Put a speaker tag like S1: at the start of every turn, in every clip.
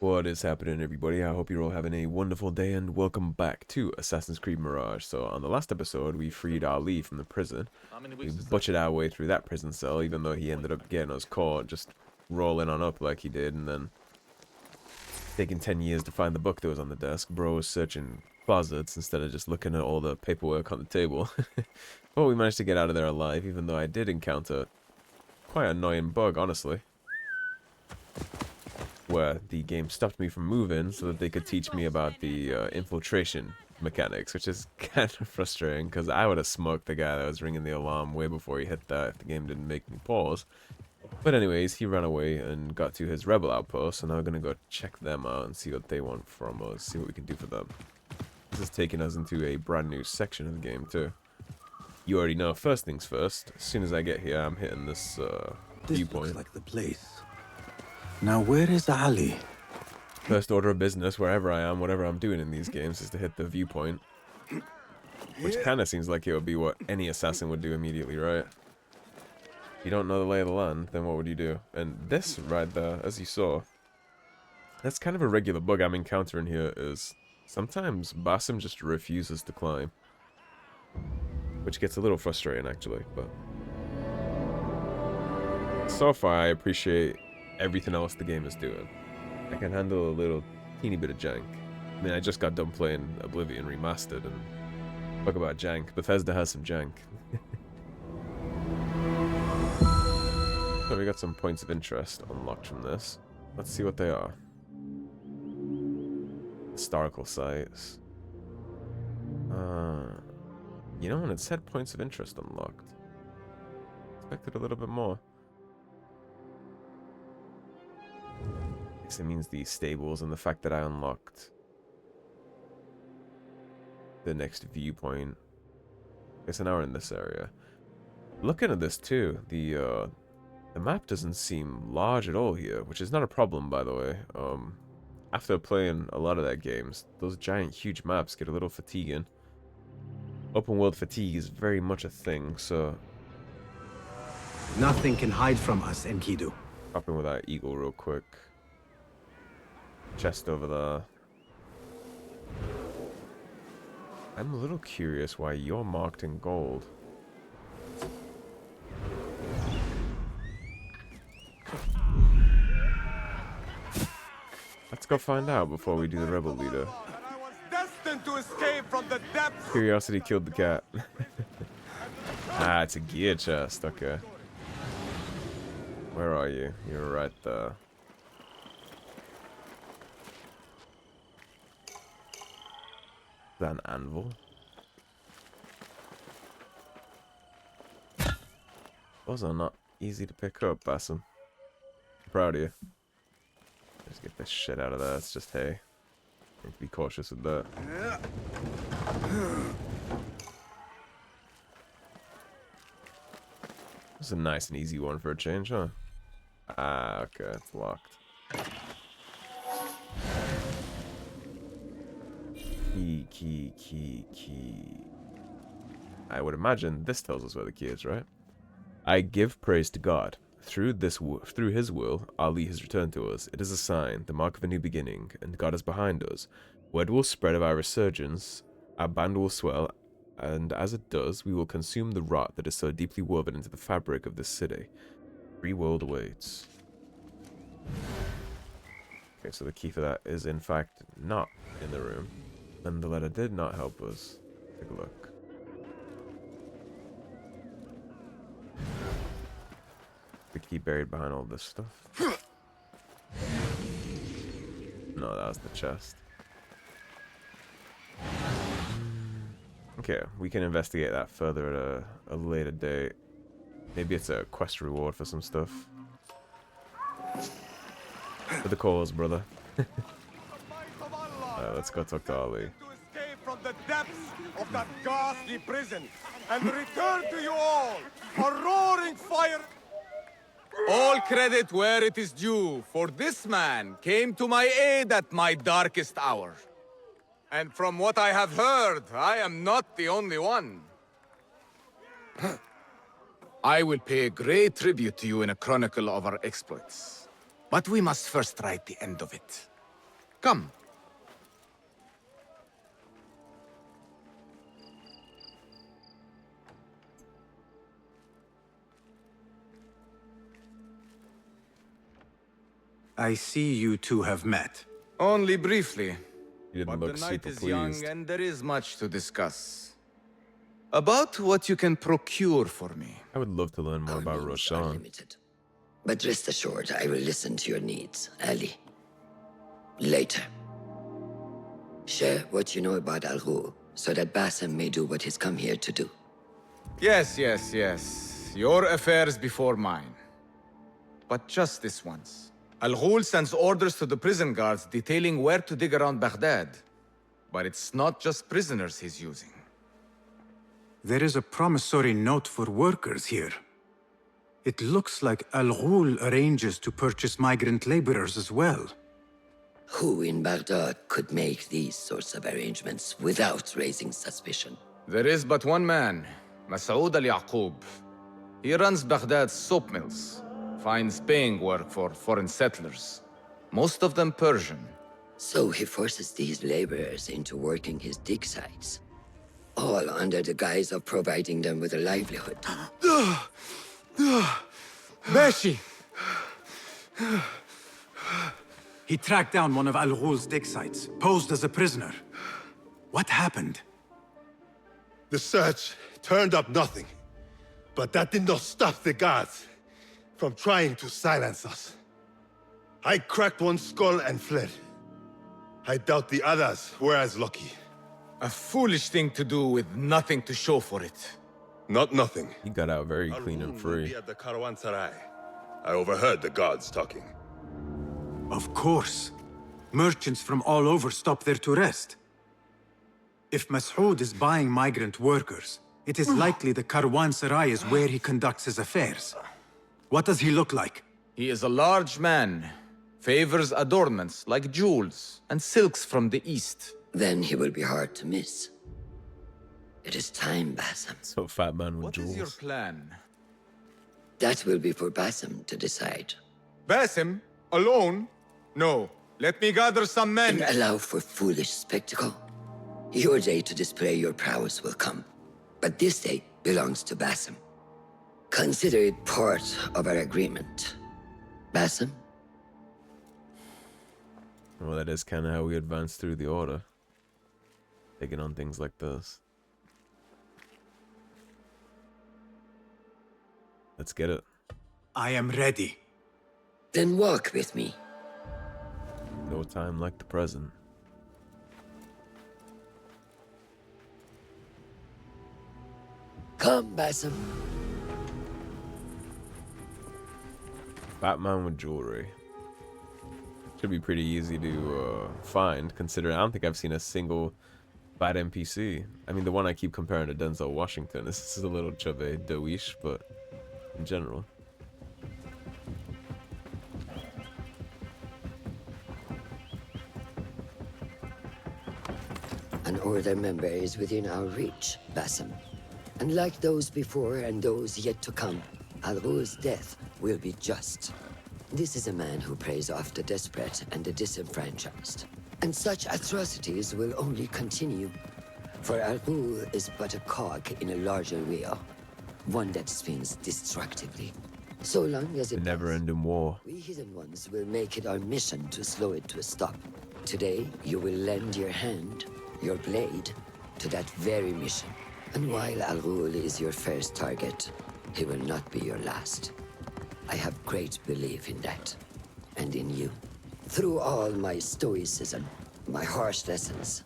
S1: What is happening, everybody? I hope you're all having a wonderful day, and welcome back to Assassin's Creed Mirage. So, on the last episode, we freed Ali from the prison. We butchered our way through that prison cell, even though he ended up getting us caught, just rolling on up like he did, and then taking 10 years to find the book that was on the desk. Bro was searching closets instead of just looking at all the paperwork on the table. But we managed to get out of there alive, even though I did encounter quite an annoying bug, honestly, where the game stopped me from moving so that they could teach me about the infiltration mechanics, which is kind of frustrating because I would have smoked the guy that was ringing the alarm way before he hit that if the game didn't make me pause. But anyways, he ran away and got to his rebel outpost, so now we're going to go check them out and see what they want from us, see what we can do for them. This is taking us into a brand new section of the game too. You already know, first things first, as soon as I get here, I'm hitting this viewpoint.
S2: Looks like the place. Now where is Ali?
S1: First order of business, wherever I am, whatever I'm doing in these games, is to hit the viewpoint. Which kind of seems like it would be what any assassin would do immediately, right? If you don't know the lay of the land, then what would you do? And this right there, as you saw, that's kind of a regular bug I'm encountering here, is sometimes Basim just refuses to climb. Which gets a little frustrating, actually, but so far I appreciate everything else the game is doing. I can handle a little teeny bit of jank. I mean, I just got done playing Oblivion Remastered, and talk about jank. Bethesda has some jank. So we got some points of interest unlocked from this. Let's see what they are. Historical sites. You know, when it said points of interest unlocked, expected a little bit more. I guess it means the stables and the fact that I unlocked the next viewpoint. I guess an hour in this area. Looking at this too, the map doesn't seem large at all here, which is not a problem, by the way. After playing a lot of that games, those giant, huge maps get a little fatiguing. Open world fatigue is very much a thing, so
S2: Nothing can hide from us, Enkidu.
S1: hop in with that eagle real quick. Chest over there. I'm a little curious why you're marked in gold. Let's go find out before we do the rebel leader.
S3: I was destined to escape from the depths.
S1: Curiosity killed the cat. Ah, it's a gear chest, okay. Where are you? You're right there. Is that an anvil? Those are not easy to pick up, Basim. I'm proud of you. Just get this shit out of there. It's just hay. Need to be cautious with that. This is a nice and easy one for a change, huh? Ah, okay, it's locked. Key. I would imagine this tells us where the key is, right? I give praise to God. Through his will, Ali has returned to us. It is a sign, the mark of a new beginning, and God is behind us. Word will spread of our resurgence, our band will swell, and as it does, we will consume the rot that is so deeply woven into the fabric of this city. Free world awaits. Okay, so the key for that is in fact not in the room. And the letter did not help us. Take a look. The key buried behind all this stuff. No, that was the chest. Okay, we can investigate that further at a later date. Maybe it's a quest reward for some stuff. For the cause, brother. Let's go talk to Ali.
S3: To escape from the depths of that ghastly prison and return to you all a roaring fire. All credit where it is due, for this man came to my aid at my darkest hour. And from what I have heard, I am not the only one. I will pay great tribute to you in a chronicle of our exploits. But we must first write the end of it. Come.
S2: I see you two have met.
S3: Only briefly.
S1: He didn't
S3: But the
S1: look
S3: night
S1: super
S3: is
S1: pleased.
S3: young and there is much to discuss. About what you can procure for me.
S1: I would love to learn more
S4: Our
S1: about
S4: means are
S1: Roshan.
S4: limited. But rest assured, I will listen to your needs, Ali. Later. Share what you know about Al-Ghul, so that Basim may do what he's come here to do.
S3: Yes, yes, yes. Your affairs before mine. But just this once. Al-Ghul sends orders to the prison guards detailing where to dig around Baghdad. But it's not just prisoners he's using.
S2: There is a promissory note for workers here. It looks like Al-Ghul arranges to purchase migrant laborers as well.
S4: Who in Baghdad could make these sorts of arrangements without raising suspicion?
S3: There is but one man, Masoud al-Yaqub. He runs Baghdad's soap mills, finds paying work for foreign settlers, most of them Persian.
S4: So he forces these laborers into working his dig sites, all under the guise of providing them with a livelihood.
S3: Bashi!
S2: He tracked down one of Al-Ghul's dig sites, posed as a prisoner. What happened?
S5: The search turned up nothing. But that did not stop the guards from trying to silence us. I cracked one skull and fled. I doubt the others were as lucky.
S3: A foolish thing to do with nothing to show for it.
S5: Not nothing.
S1: He got out very clean and
S5: Al-Ghul will
S1: free.
S5: be at the Caravanserai. I overheard the guards talking.
S2: Of course. Merchants from all over stop there to rest. If Masoud is buying migrant workers, it is likely the Caravanserai is where he conducts his affairs. What does he look like?
S3: He is a large man, favors adornments like jewels and silks from the east.
S4: Then he will be hard to miss. It is time, Basim.
S1: So fat man with
S3: What
S1: jewels.
S3: is your plan?
S4: That will be for Basim to decide.
S3: Basim? Alone? No. Let me gather some men.
S4: And allow for foolish spectacle. Your day to display your prowess will come. But this day belongs to Basim. Consider it part of our agreement. Basim?
S1: Well, that is kind of how we advance through the order. Taking on things like this. Let's get it.
S2: I am ready.
S4: Then walk with me.
S1: No time like the present.
S4: Come, Basim.
S1: Batman with jewelry. Should be pretty easy to find, considering I don't think I've seen a single bad NPC. I mean, the one I keep comparing to Denzel Washington is a little chubby Dawish, but in general.
S4: An Order member is within our reach, Basim. And like those before and those yet to come, Al-Ghul's death will be just. This is a man who preys off the desperate and the disenfranchised. And such atrocities will only continue. For Al-Ghul is but a cog in a larger wheel, one that spins destructively. So long as
S1: The
S4: it does,
S1: never-ending war.
S4: we Hidden Ones will make it our mission to slow it to a stop. Today, you will lend your hand, your blade, to that very mission. And while Al-Ghul is your first target, he will not be your last. I have great belief in that, and in you. Through all my stoicism, my harsh lessons,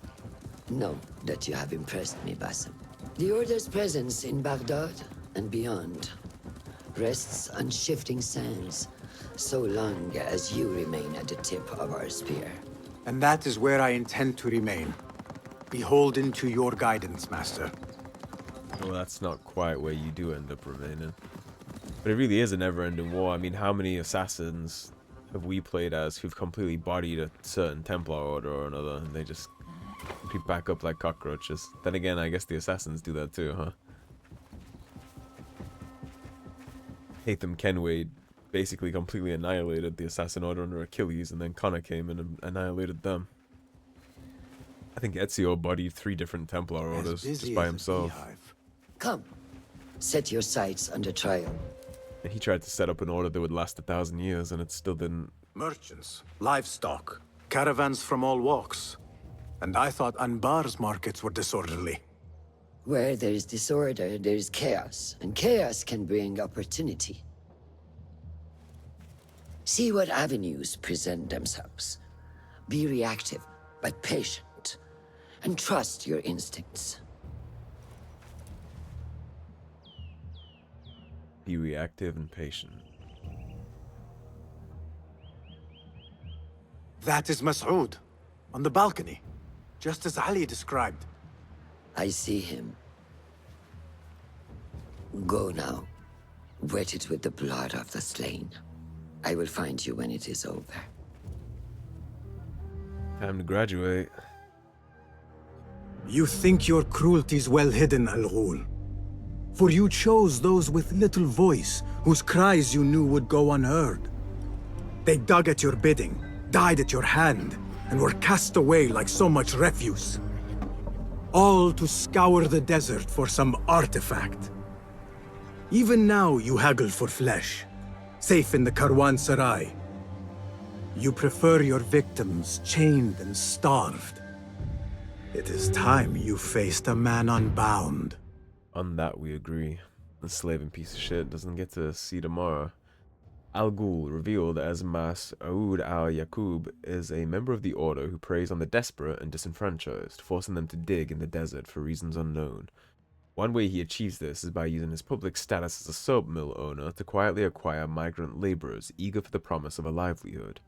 S4: know that you have impressed me, Basim. The Order's presence in Baghdad and beyond rests on shifting sands, so long as you remain at the tip of our spear.
S2: And that is where I intend to remain. Beholden to your guidance, Master.
S1: Well, that's not quite where you do end up remaining. But it really is a never-ending war. I mean, how many assassins have we played as who've completely bodied a certain Templar order or another, and they just creep back up like cockroaches? Then again, I guess the assassins do that too, huh? Hatham Kenway basically completely annihilated the Assassin Order under Achilles, and then Connor came in and annihilated them. I think Ezio bodied 3 different Templar orders just by himself.
S4: Come, set your sights under trial.
S1: And he tried to set up an order that would last 1,000 years, and it still didn't.
S2: Merchants, livestock, caravans from all walks. And I thought Anbar's markets were disorderly.
S4: Where there is disorder, there is chaos, and chaos can bring opportunity. See what avenues present themselves. Be reactive, but patient, and trust your instincts.
S1: Be reactive and patient.
S2: That is Mas'ud, on the balcony, just as Ali described.
S4: I see him. Go now. Wet it with the blood of the slain. I will find you when it is over.
S1: Time to graduate.
S2: You think your cruelties well hidden, Al-Ghul. For you chose those with little voice, whose cries you knew would go unheard. They dug at your bidding, died at your hand, and were cast away like so much refuse. All to scour the desert for some artifact. Even now you haggle for flesh, safe in the Caravanserai. You prefer your victims chained and starved. It is time you faced a man unbound.
S1: On that we agree. The slaving piece of shit doesn't get to see tomorrow. Al-Ghul, revealed as Mas'ud al-Yaqub, is a member of the Order who preys on the desperate and disenfranchised, forcing them to dig in the desert for reasons unknown. One way he achieves this is by using his public status as a soap mill owner to quietly acquire migrant laborers eager for the promise of a livelihood.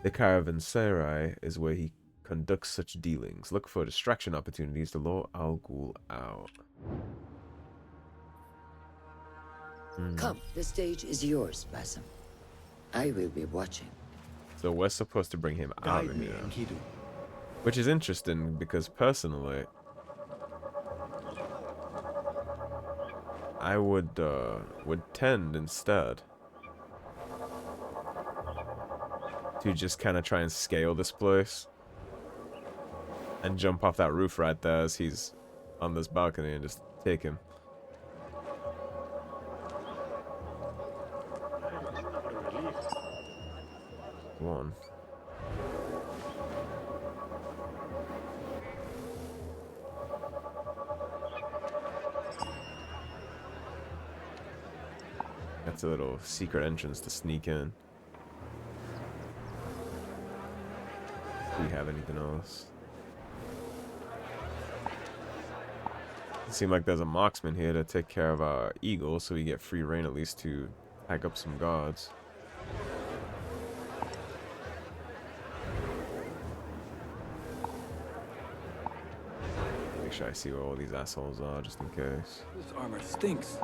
S1: The Caravanserai is where he conducts such dealings. Look for distraction opportunities to lure Al-Ghul out.
S4: Come, the stage is yours, Basim. I will be watching.
S1: So we're supposed to bring him out of here. Which is interesting because personally, I would tend instead to just kind of try and scale this place and jump off that roof right there as he's on this balcony and just take him. Come on. That's a little secret entrance to sneak in. Do we have anything else? It seems like there's a marksman here to take care of our eagle, so we get free reign at least to tag up some guards. Make sure I see where all these assholes are, just in case.
S2: This armor stinks.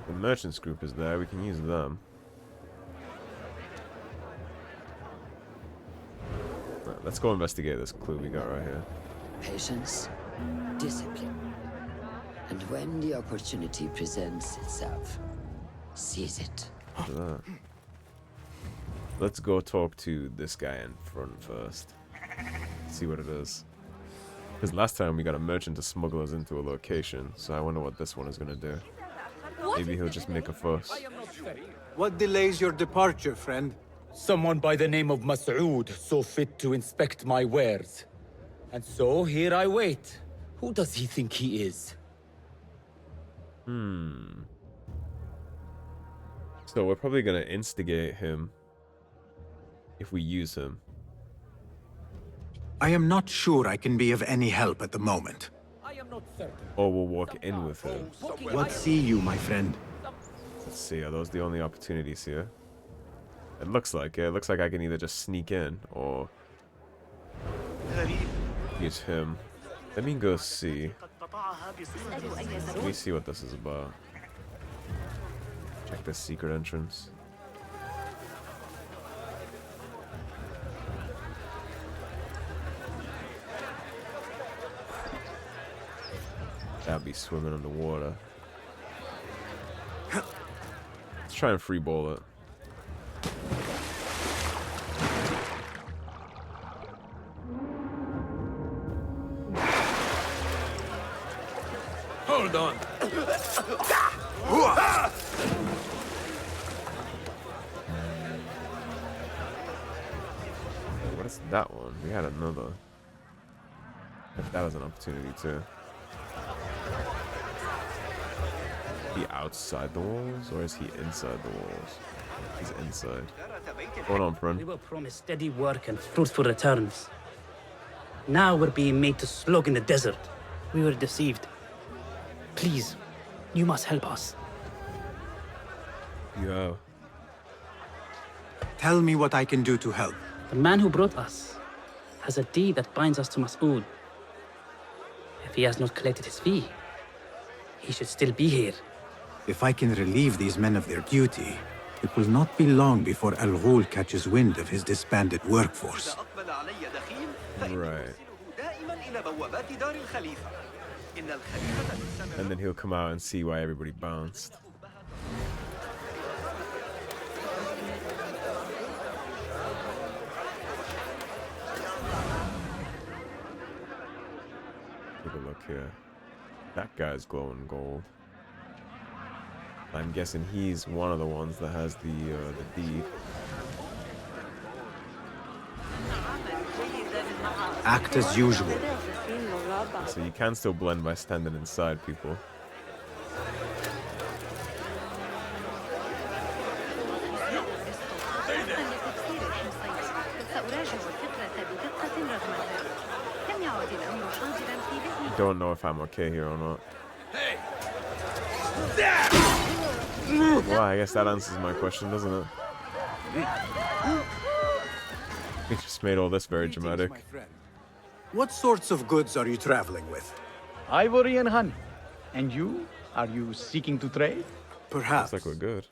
S1: The merchants group is there, we can use them. Right, let's go investigate this clue we got right here.
S4: Patience, discipline. And when the opportunity presents itself, seize it.
S1: Look at that. Let's go talk to this guy in front first. See what it is. Because last time we got a merchant to smuggle us into a location, so I wonder what this one is going to do. Maybe he'll just make a fuss.
S2: What delays your departure, friend?
S6: Someone by the name of Mas'ud saw fit to inspect my wares. And so here I wait. Who does he think he is?
S1: So we're probably going to instigate him if we use him.
S2: I am not sure I can be of any help at the moment.
S6: I am not certain.
S1: Or we'll walk in with him.
S2: What see you, my friend?
S1: Let's see, are those the only opportunities here? It looks like it. It looks like I can either just sneak in or use him. Let me go see. Let me see what this is about. Check this secret entrance. That'd be swimming underwater. Let's try and free ball it.
S3: Hold on.
S1: What is that one? We had another. If that was an opportunity too. Is he outside the walls or is he inside the walls? He's inside. What's going on,
S7: We
S1: friend?
S7: were promised steady work and fruitful returns. Now we're being made to slog in the desert. We were deceived. Please, you must help us.
S1: Yo.
S2: Tell me what I can do to help.
S7: The man who brought us has a deed that binds us to Mas'ud. If he has not collected his fee, he should still be here.
S2: If I can relieve these men of their duty, it will not be long before Al-Ghul catches wind of his disbanded workforce.
S1: Right. And then he'll come out and see why everybody bounced. Take a look here. That guy's glowing gold. I'm guessing he's one of the ones that has the deed.
S2: Act as usual.
S1: So you can still blend by standing inside people. Don't know if I'm okay here or not. Well, I guess that answers my question, doesn't it? We just made all this very dramatic.
S2: What sorts of goods are you traveling with?
S8: Ivory and honey. And you? Are you seeking to trade?
S2: Perhaps.
S1: Looks like we're good.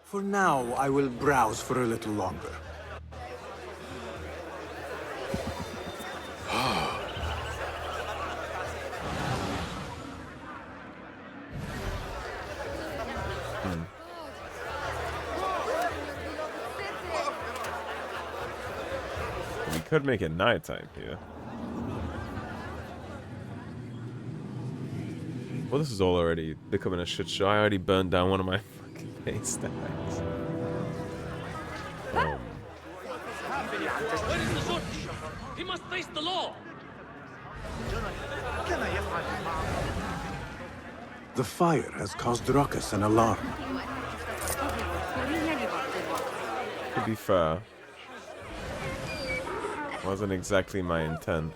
S2: For now, I will browse for a little longer.
S1: We could make it nighttime here. Well, this is all already becoming a shit show. I already burned down one of my fucking paint stacks.
S9: Where is the sword? He must face the law.
S2: The fire has caused ruckus and alarm.
S1: To be fair, wasn't exactly my intent.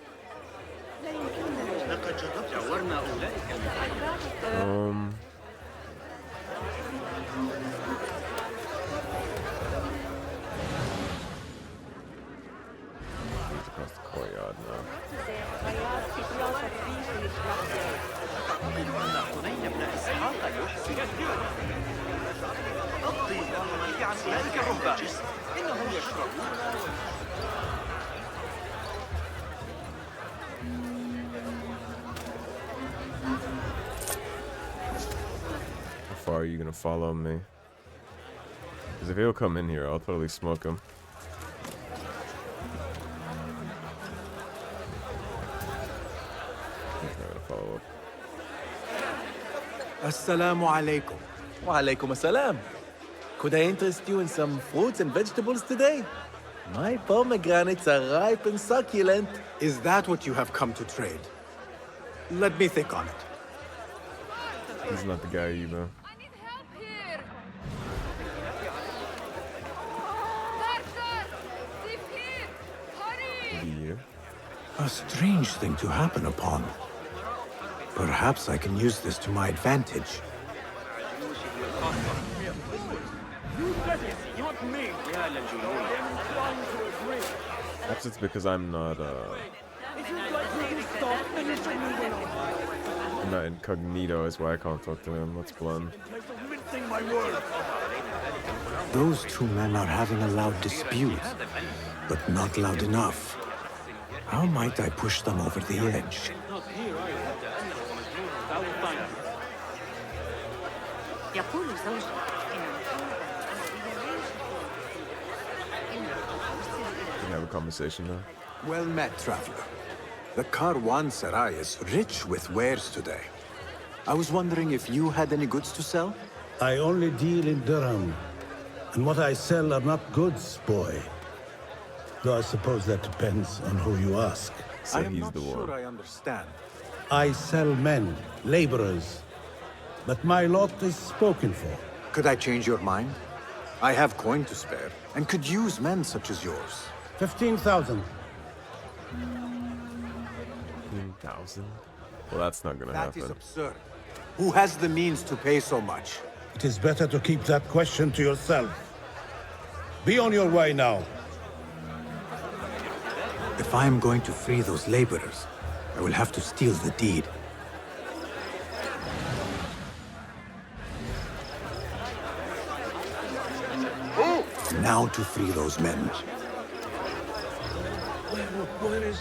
S1: Across the courtyard now. How far are you gonna follow me? Because if he'll come in here, I'll totally smoke him. He's not gonna follow up.
S2: Assalamu alaikum.
S10: Wa alaikum assalam. Could I interest you in some fruits and vegetables today? My pomegranates are ripe and succulent.
S2: Is that what you have come to trade? Let me think on it.
S1: He's not the guy either.
S9: I need help here. Thief here. Hurry.
S1: Here.
S2: A strange thing to happen upon. Perhaps I can use this to my advantage.
S1: Perhaps it's because I'm not incognito is why I can't talk to him. Let's blend.
S2: Those two men are having a loud dispute, but not loud enough. How might I push them over the edge?
S11: يقول زوجي إن
S1: Can have a conversation now.
S2: Well met, traveler. The Caravanserai is rich with wares today. I was wondering if you had any goods to sell?
S12: I only deal in dirham. And what I sell are not goods, boy. Though I suppose that depends on who you ask.
S1: So
S2: I am
S1: he's
S2: not
S1: the one.
S2: sure I understand.
S12: I sell men, laborers. But my lot is spoken for.
S2: Could I change your mind? I have coin to spare, and could use men such as yours.
S12: 15,000.
S1: 15,000? Well, that's not gonna
S2: That is
S1: happen.
S2: absurd. Who has the means to pay so much?
S12: It is better to keep that question to yourself. Be on your way now.
S2: If I am going to free those laborers, I will have to steal the deed. Now to free those men.
S12: Where is...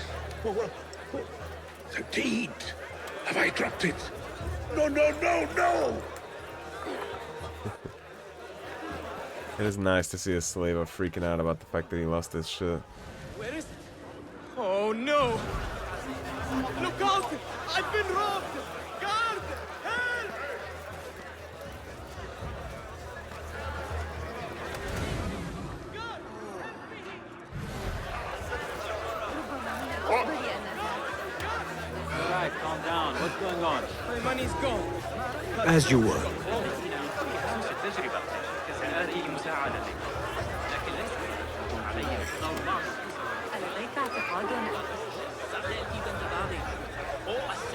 S12: the deed? Have I dropped it? No, no, no, no!
S1: It is nice to see a slaver freaking out about the fact that he lost his shit.
S3: Where is it? Oh no! Look out! I've been robbed! Guard! Help!
S13: Alright, calm down. What's going on?
S3: My money's gone.
S2: As you were.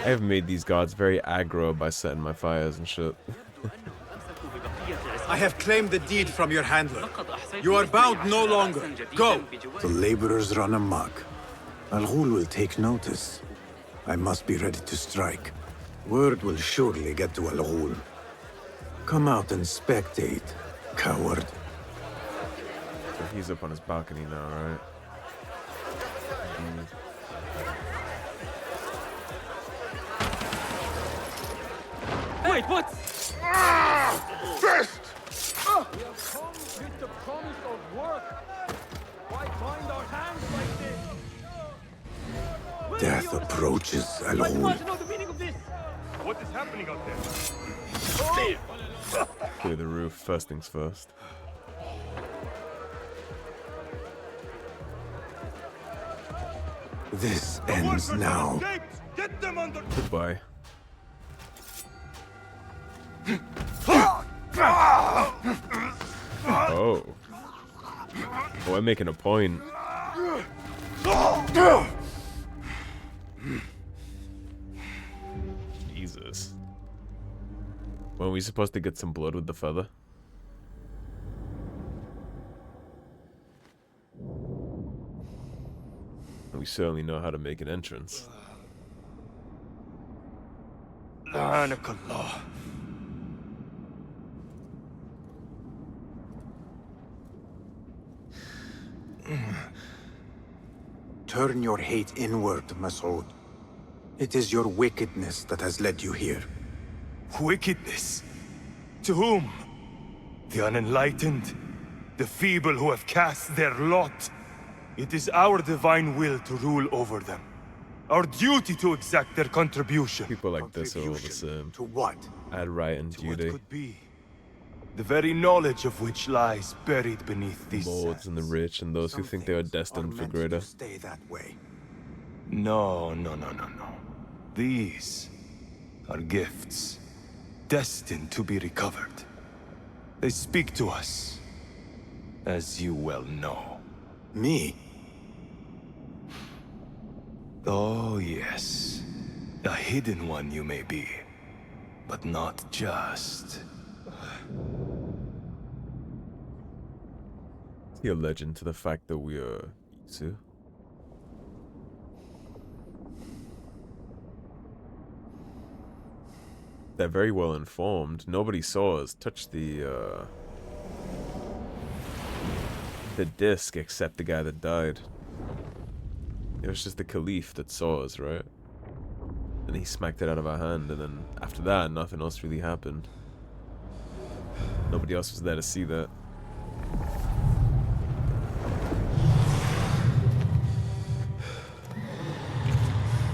S1: I have made these gods very aggro by setting my fires and shit.
S2: I have claimed the deed from your handler. You are bound no longer. Go! The laborers run amok. Al-Ghul will take notice. I must be ready to strike. Word will surely get to Al-Ghul. Come out and spectate, coward.
S1: So he's up on his balcony now, right?
S9: Wait, what?
S5: First!
S3: We have come with the promise of work. Why bind our hands like this?
S2: Death approaches,
S9: I want
S2: Al-Ghul.
S9: to know the meaning of this.
S3: What is happening out there?
S1: Clear the roof, first things first.
S2: This ends now.
S3: Get them under.
S1: Goodbye. Oh. Oh, I'm making a point. Jesus. Weren't we supposed to get some blood with the feather? We certainly know how to make an entrance.
S3: La'anakallah.
S2: Turn your hate inward, Mas'ud. It is your wickedness that has led you here.
S3: Wickedness? To whom? The unenlightened? The feeble who have cast their lot? It is our divine will to rule over them. Our duty to exact their contribution.
S1: People like this are all the same.
S2: To what?
S1: Add right and
S3: To what
S1: duty.
S3: could be. The very knowledge of which lies buried beneath these
S1: Lords and the rich and those who think they are destined for greater.
S2: Stay that way.
S3: No, no, no, no, no. These are gifts, destined to be recovered. They speak to us, as you well know.
S2: Me?
S3: Oh, yes. A hidden one you may be, but not just.
S1: Is he a legend to the fact that we are Isu? They're very well informed. Nobody saw us touch the disc except the guy that died. It was just the Caliph that saw us, right? And he smacked it out of our hand, and then after that, nothing else really happened. Nobody else was there to see that.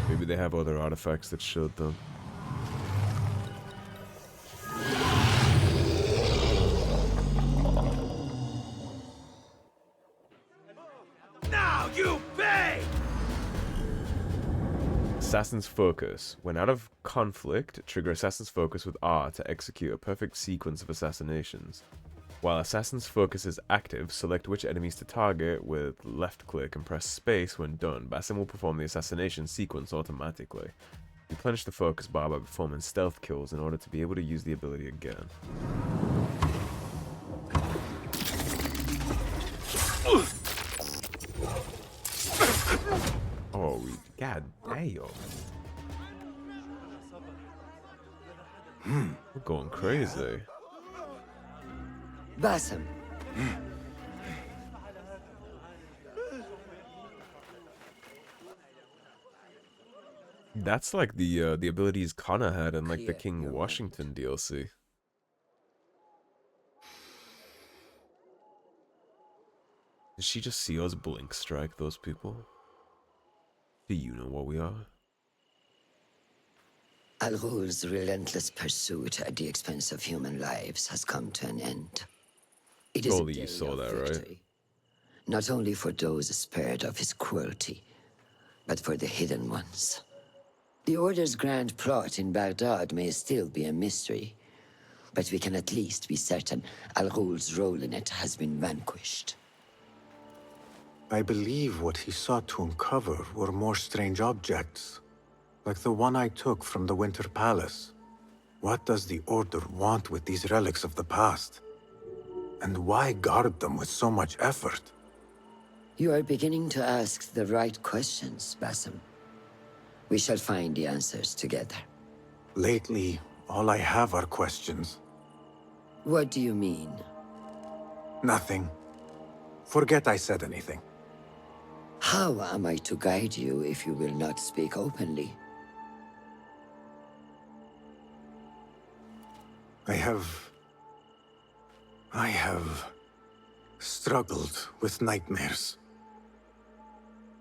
S1: Maybe they have other artifacts that showed them.
S3: Now you pay!
S1: Assassin's Focus. When out of conflict, trigger Assassin's Focus with R to execute a perfect sequence of assassinations. While Assassin's Focus is active, select which enemies to target with left click and press space when done. Basim will perform the assassination sequence automatically. Replenish the focus bar by performing stealth kills in order to be able to use the ability again. Oh, god damn. We're going crazy.
S4: Basim.
S1: That's like the abilities Connor had in like the King Washington DLC. Did she just see us blink strike those people? Do you know what we are?
S4: Al-Ghul's relentless pursuit at the expense of human lives has come to an end. It is
S1: Surely
S4: a day
S1: you saw
S4: of
S1: that,
S4: victory,
S1: right?
S4: not only for those spared of his cruelty, but for the hidden ones. The Order's grand plot in Baghdad may still be a mystery, but we can at least be certain Al-Ghul's role in it has been vanquished.
S2: I believe what he sought to uncover were more strange objects, like the one I took from the Winter Palace. What does the Order want with these relics of the past? And why guard them with so much effort?
S4: You are beginning to ask the right questions, Basim. We shall find the answers together.
S2: Lately, all I have are questions.
S4: What do you mean?
S2: Nothing. Forget I said anything.
S4: How am I to guide you if you will not speak openly?
S2: I have struggled with nightmares.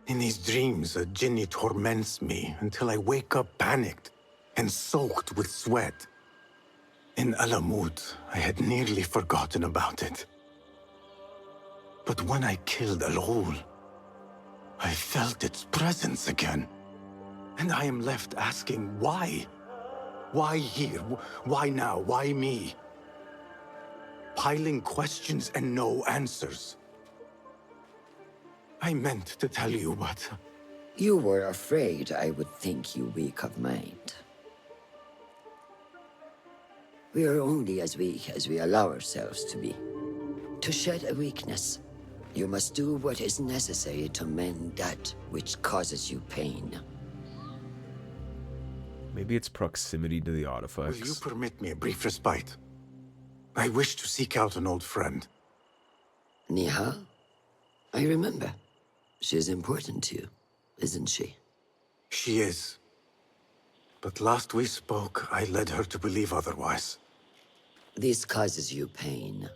S2: In these dreams, a jinni torments me until I wake up panicked and soaked with sweat. In Alamut, I had nearly forgotten about it. But when I killed Al-Ghul, I felt its presence again. And I am left asking why? Why here? Why now? Why me? Piling questions and no answers. I meant to tell you, but...
S4: You were afraid I would think you weak of mind. We are only as weak as we allow ourselves to be. To shed a weakness, you must do what is necessary to mend that which causes you pain.
S1: Maybe it's proximity to the artifacts.
S2: Will you permit me a brief respite? I wish to seek out an old friend.
S4: Niha? I remember. She is important to you, isn't she?
S2: She is. But last we spoke, I led her to believe otherwise.
S4: This causes you pain.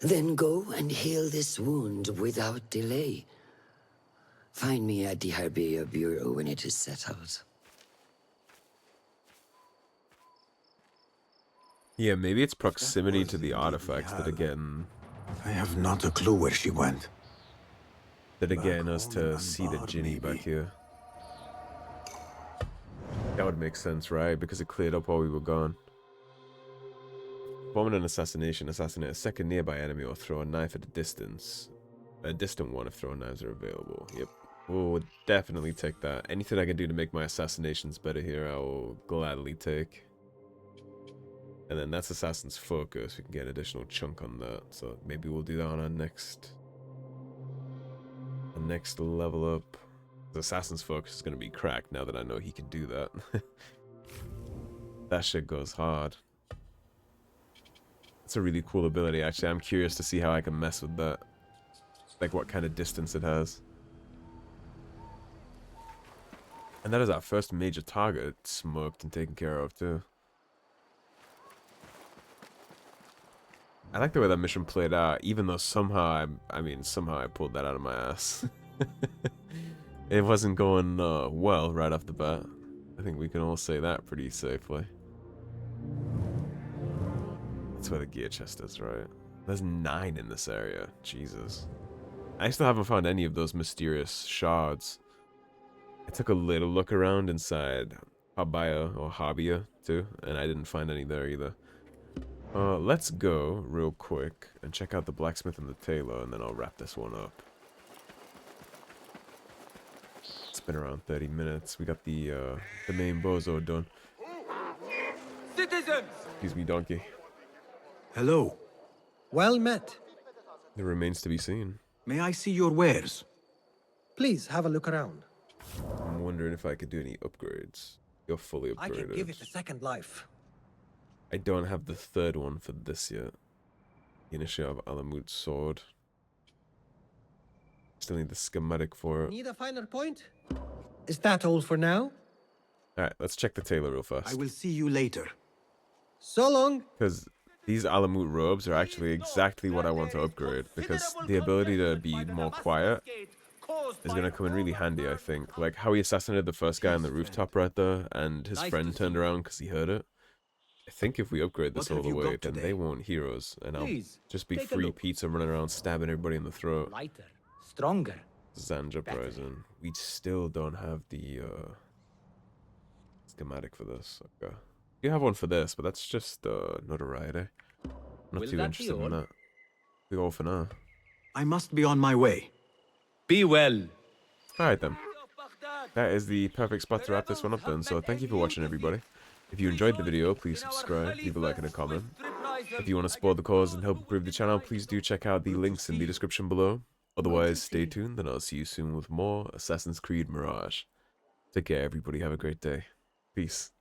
S4: Then go and heal this wound without delay. Find me at the Harbiya Bureau when it is settled.
S1: Yeah, maybe it's proximity to the artifacts that again...
S2: I have not a clue where she went.
S1: That again us to see the Jinni back here. That would make sense, right? Because it cleared up while we were gone. Performing an assassination, assassinate a second nearby enemy or throw a knife at a distance. A distant one if throwing knives are available. Yep. We'll definitely take that. Anything I can do to make my assassinations better here, I will gladly take. And then that's Assassin's Focus. We can get an additional chunk on that. So maybe we'll do that on our next level up. Assassin's Focus is going to be cracked now that I know he can do that. That shit goes hard. It's a really cool ability, actually. I'm curious to see how I can mess with that. Like what kind of distance it has. And that is our first major target smoked and taken care of, too. I like the way that mission played out, even though somehow somehow I pulled that out of my ass. It wasn't going well right off the bat. I think we can all say that pretty safely. That's where the gear chest is, right? There's 9 in this area. Jesus. I still haven't found any of those mysterious shards. I took a little look around inside Habaya or Habia too, and I didn't find any there either. Let's go real quick and check out the blacksmith and the tailor, and then I'll wrap this one up. It's been around 30 minutes. We got the main bozo done.
S3: Citizens!
S1: Excuse me, donkey.
S2: Hello.
S11: Well met.
S1: It remains to be seen.
S2: May I see your wares?
S11: Please have a look around.
S1: I'm wondering if I could do any upgrades. You're fully upgraded.
S11: I can give it a second life.
S1: I don't have the 3rd one for this yet. Initiate of Alamut's sword. Still need the schematic for it.
S11: Need a finer point? Is that all for now?
S1: Alright, let's check the tailor real fast.
S2: I will see you later.
S11: So long.
S1: Because these Alamut robes are actually exactly what I want to upgrade. Because the ability to be more quiet is going to come in really handy, I think. Like how he assassinated the first guy on the rooftop right there, and his friend turned around because he heard it. I think if we upgrade this all the way, then they won't hear us, and I'll just be free pizza running around stabbing everybody in the throat.
S6: Lighter, stronger.
S1: Zanja Prison. We still don't have the schematic for this. Okay. You have one for this, but that's just notoriety. Not too interested in that. We go for now.
S2: I must be on my way.
S6: Be well.
S1: Alright then. That is the perfect spot to wrap this one up then, so thank you for watching everybody. If you enjoyed the video, please subscribe, leave a like and a comment. If you want to support the cause and help improve the channel, please do check out the links in the description below. Otherwise, stay tuned and I'll see you soon with more Assassin's Creed Mirage. Take care everybody, have a great day. Peace.